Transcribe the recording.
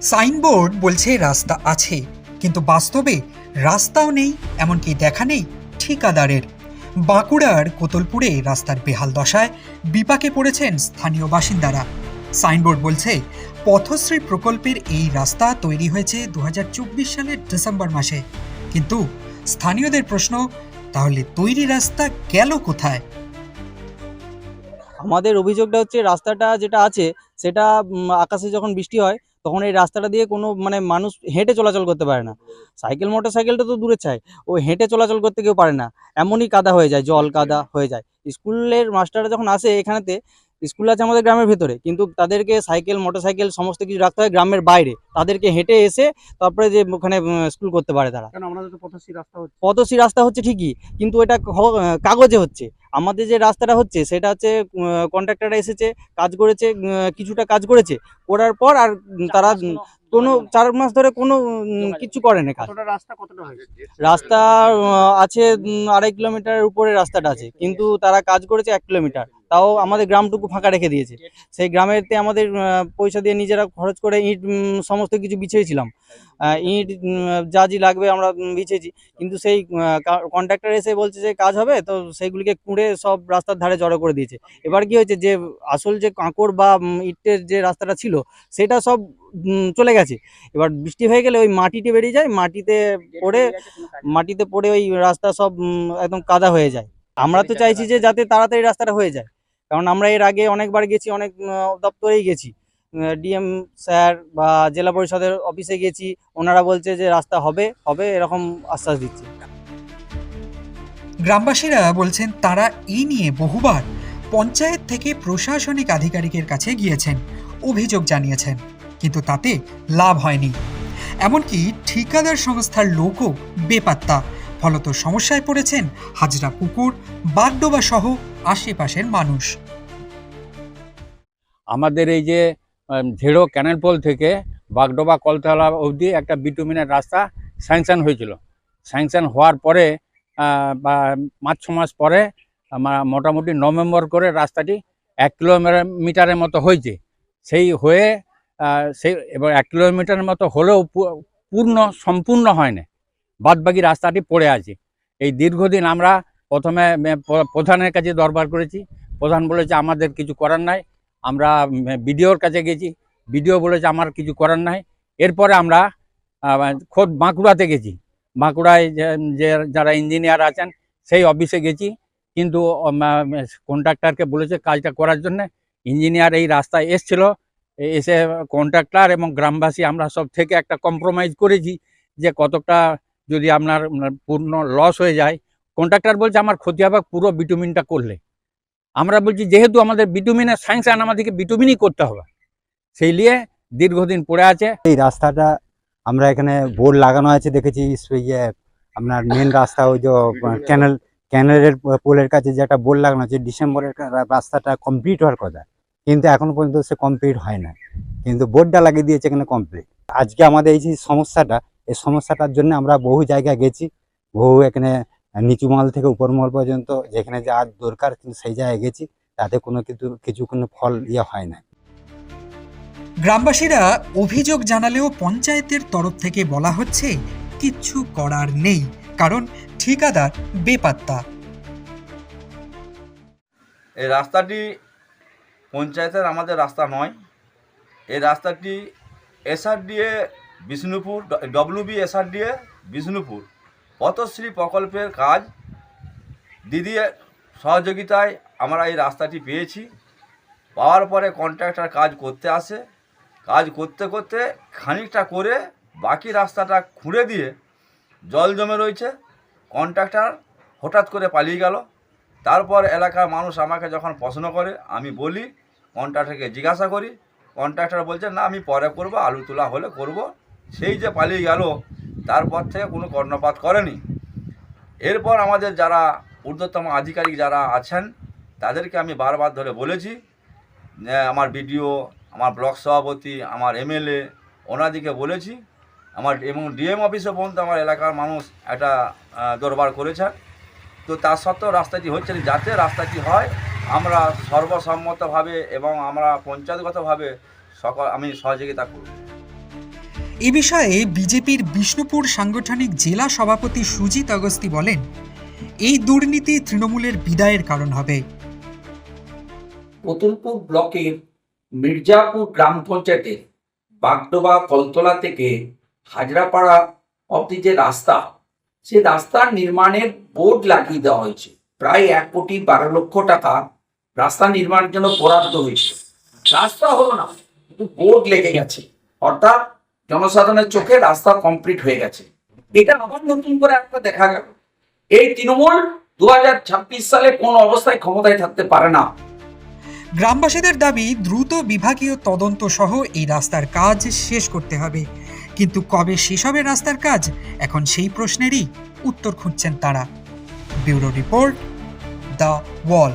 Signboard বলছে রাস্তা আছে, কিন্তু বাস্তবে রাস্তাও নেই, এমনকি দেখা নেই ঠিকাদারের। বাঁকুড়ার কোতলপুরে রাস্তার বেহাল দশায় বিপাকে পড়েছেন স্থানীয় বাসিন্দারা। সাইনবোর্ড বলছে পথশ্রী প্রকল্পের এই রাস্তা তৈরি হয়েছে 2024 সালের ডিসেম্বর মাসে, কিন্তু স্থানীয়দের প্রশ্ন, তাহলে তৈরি রাস্তা গেল কোথায়? আমাদের অভিযোগটা হচ্ছে রাস্তাটা যেটা আছে সেটা আকাশে যখন বৃষ্টি হয় তখন এই রাস্তাটা দিয়ে কোনো মানুষ হেঁটে চলাচল করতে পারে না। সাইকেল মোটর সাইকেলটা তো দূরে চাই, ও হেঁটে চলাচল করতে কেউ পারে না। এমনই কাদা হয়ে যায়, জল কাদা হয়ে যায়। স্কুলের মাস্টাররা যখন আসে এখানেতে, স্কুল আছে আমাদের গ্রামের ভেতরে, কিন্তু তাদেরকে সাইকেল মোটর সাইকেল সমস্ত কিছু রাখতে হয় গ্রামের বাইরে। তাদেরকে হেঁটে এসে তারপরে যে ওখানে স্কুল করতে পারে তারা। কেন আমাদের তো পথশ্রী রাস্তা হচ্ছে। পথশ্রী রাস্তা হচ্ছে ঠিকই, কিন্তু এটা কাগজে হচ্ছে। আমাদের যে রাস্তাটা হচ্ছে সেটা হচ্ছে কন্ট্রাক্টররা এসেছে, কাজ করেছে, কিছুটা কাজ করেছে, করার পর আর তারা কোনো 4 মাস ধরে কোনো কিছু করেনি কাজ। কতটা হয়েছে? রাস্তা আছে 2.5 কিলোমিটারের উপরে রাস্তাটা আছে, কিন্তু তারা কাজ করেছে 1 কিলোমিটার। তাও আমাদের গ্রামটুকু ফাঁকা রেখে দিয়েছে। সেই গ্রামেতে আমাদের পয়সা দিয়ে নিজেরা খরচ করে ইট সমস্ত কিছু বিছিয়েছিলাম। ইট যা লাগবে আমরা বিছিয়েছি, কিন্তু সেই কন্ট্রাক্টর এসে বলছে যে কাজ হবে, তো সেইগুলিকে কুঁড়ে সব রাস্তার ধারে জড়ো করে দিয়েছে। এবার কি হয়েছে, যে আসল যে কাঁকড় বা ইটের যে রাস্তাটা ছিল সেটা সব চলে গেছে। এবার বৃষ্টি হয়ে গেলে ওই মাটিতে বেরিয়ে যায়, মাটিতে পড়ে ওই রাস্তা সব একদম কাদা হয়ে যায়। আমরা তো চাইছি যে যাতে তাড়াতাড়ি রাস্তাটা হয়ে যায়, কারণ আমরা এর আগে অনেকবার গেছি, অনেক দপ্তরেই গেছি, ডিএম স্যার বা জেলা পরিষদের অফিসে গেছি। ওনারা বলছে যে রাস্তা হবে হবে এরকম আশ্বাস দিচ্ছে। গ্রামবাসীরা বলছেন তারা এই নিয়ে বহুবার পঞ্চায়েত থেকে প্রশাসনিক আধিকারিকের কাছে গিয়েছেন, অভিযোগ জানিয়েছেন, কিন্তু তাতে লাভ হয়নি। এমনকি ঠিকাদার সংস্থার লোকও বেপাত্তা। ফলত সমস্যায় পড়েছেন হাজরা পুকুর, বাগডোবা সহ আশেপাশের মানুষ। আমাদের এই যে ঝেড়ো ক্যানেল পোল থেকে বাগডোবা কলতলা অবধি একটা বিটুমিনের রাস্তা স্যাংশন হয়েছিল। স্যাংশন হওয়ার পরে বা 5-6 মাস পরে মোটামুটি নভেম্বর করে রাস্তাটি 1 কিলোমিটারের মতো হয়েছে। সেই হয়ে এবার 1 কিলোমিটারের মতো হলেও সম্পূর্ণ হয়নি, বাদবাকি রাস্তাটি পড়ে আছে। এই দীর্ঘদিন আমরা প্রথমে প্রধানের কাছে দরবার করেছি। প্রধান বলেছে আমাদের কিছু করার নাই। আমরা বিডিওর কাছে গেছি, বিডিও বলেছে আমার কিছু করার নাই। এরপরে আমরা খোদ বাঁকুড়াতে গেছি, বাঁকুড়ায় যে যারা ইঞ্জিনিয়ার আছেন সেই অফিসে গেছি, কিন্তু কন্ট্রাক্টরকে বলেছে কাজটা করার জন্য। ইঞ্জিনিয়ার এই রাস্তায় এসছিল, এসে কন্ট্রাক্টর এবং গ্রামবাসী আমরা সব থেকে একটা কম্প্রোমাইজ করেছি যে কতটা যদি আপনার পূর্ণ লস হয়ে যায়। কন্ট্রাক্টর বলছে আমার ক্ষতি হবে পুরো বিটুমিনটা করলে। আমরা বলছি যেহেতু আমাদের বিটুমিনের স্যাংশন, আমাদেরকে বিটুমিনই করতে হবে। সেই নিয়ে দীর্ঘদিন পড়ে আছে এই রাস্তাটা। আমরা এখানে বোর্ড লাগানো আছে দেখেছি, ইয়ে আপনার মেন রাস্তা ওই যে ক্যানেলের পোলের কাছে যে একটা বোর্ড লাগানো আছে, ডিসেম্বরের রাস্তাটা কমপ্লিট হওয়ার কথা, কিন্তু এখনো পর্যন্ত সে কমপ্লিট হয় না, কিন্তু বোর্ডটা লাগিয়ে দিয়েছে এখানে কমপ্লিট। আজকে আমাদের এই যে সমস্যাটা, এই সমস্যাটার জন্য আমরা বহু জায়গায় গেছি, বহু এখানে নিচু মহল থেকে উপর মহল পর্যন্ত যেখানে যা দরকার কিন্তু সেই জায়গায় গেছি, তাতে কোনো ফল হয় না। গ্রামবাসীরা অভিযোগ জানালেও পঞ্চায়েতের তরফ থেকে বলা হচ্ছে কিচ্ছু করার নেই, কারণ ঠিকাদার বেপাত্তা। এই রাস্তাটি পঞ্চায়েতের আমাদের রাস্তা নয়। এই রাস্তাটি SRDA Bishnupur, WB SRDA Bishnupur Pathashree প্রকল্পের কাজ দিদি সহযোগিতায় আমরা এই রাস্তাটি পেয়েছি। পাওয়ার পরে কন্ট্রাক্টর কাজ করতে আসে, কাজ করতে করতে খানিকটা করে বাকি রাস্তাটা খুঁড়ে দিয়ে জল জমে রয়েছে। কন্ট্রাক্টর হঠাৎ করে পালিয়ে গেল। তারপর এলাকার মানুষ আমাকে যখন প্রশ্ন করে, আমি বলি, কন্ট্রাক্টরকে জিজ্ঞাসা করি, কন্ট্রাক্টর বলছে না আমি পরে করব, আলু তোলা হলে করব। সেই যে পালিয়ে গেল, তারপর থেকে কোনো কর্ণপাত করেনি। এরপর আমাদের যারা ঊর্ধ্বতম আধিকারিক যারা আছেন তাদেরকে আমি বারবার ধরে বলেছি, আমার বিডিও, আমার ব্লক সভাপতি, আমার এমএলএ, ওনাদিকে বলেছি, এবং ডিএম অফিসে পর্যন্ত আমার এলাকার মানুষ একটা দরবার করেছেন। তো তার সত্ত্বেও রাস্তাটি হচ্ছে না। যাতে রাস্তাটি হয় আমরা সর্বসম্মতভাবে এবং আমরা পঞ্চায়েতগতভাবে আমি সহযোগিতা করব। এ বিষয়ে বিজেপির বিষ্ণুপুর সাংগঠনিক জেলা সভাপতি সুজিত আগস্তি বলেন, এই দুর্নীতি তৃণমূলের বিদায়ের কারণ হবে। কোতুলপুর ব্লকের মির্জাপুর গ্রাম পঞ্চায়েতের বাগডোবা কলতলা থেকে হাজরাপাড়া অবধি যে রাস্তা, সে রাস্তার নির্মাণের বোর্ড লাগিয়ে দেওয়া হয়েছে। প্রায় 1,12,00,000 টাকা রাস্তা নির্মাণের জন্য বরাদ্দ হয়েছে। রাস্তা হলো না, কিন্তু বোর্ড লেগে গেছে, অর্থাৎ জনসাধারণের চোখে রাস্তা কমপ্লিট হয়ে গেছে। এটা আবার নতুন করে একটা দেখা গেল। এই তৃণমূল 2026 সালে কোন অবস্থায় ক্ষমতায় থাকতে পারে না। গ্রামবাসীদের দাবি, দ্রুত বিভাগীয় তদন্ত সহ এই রাস্তার কাজ শেষ করতে হবে। কিন্তু কবে শেষ হবে রাস্তার কাজ, এখন সেই প্রশ্নেরই উত্তর খুঁজছেন তারা। Bureau report, the wall.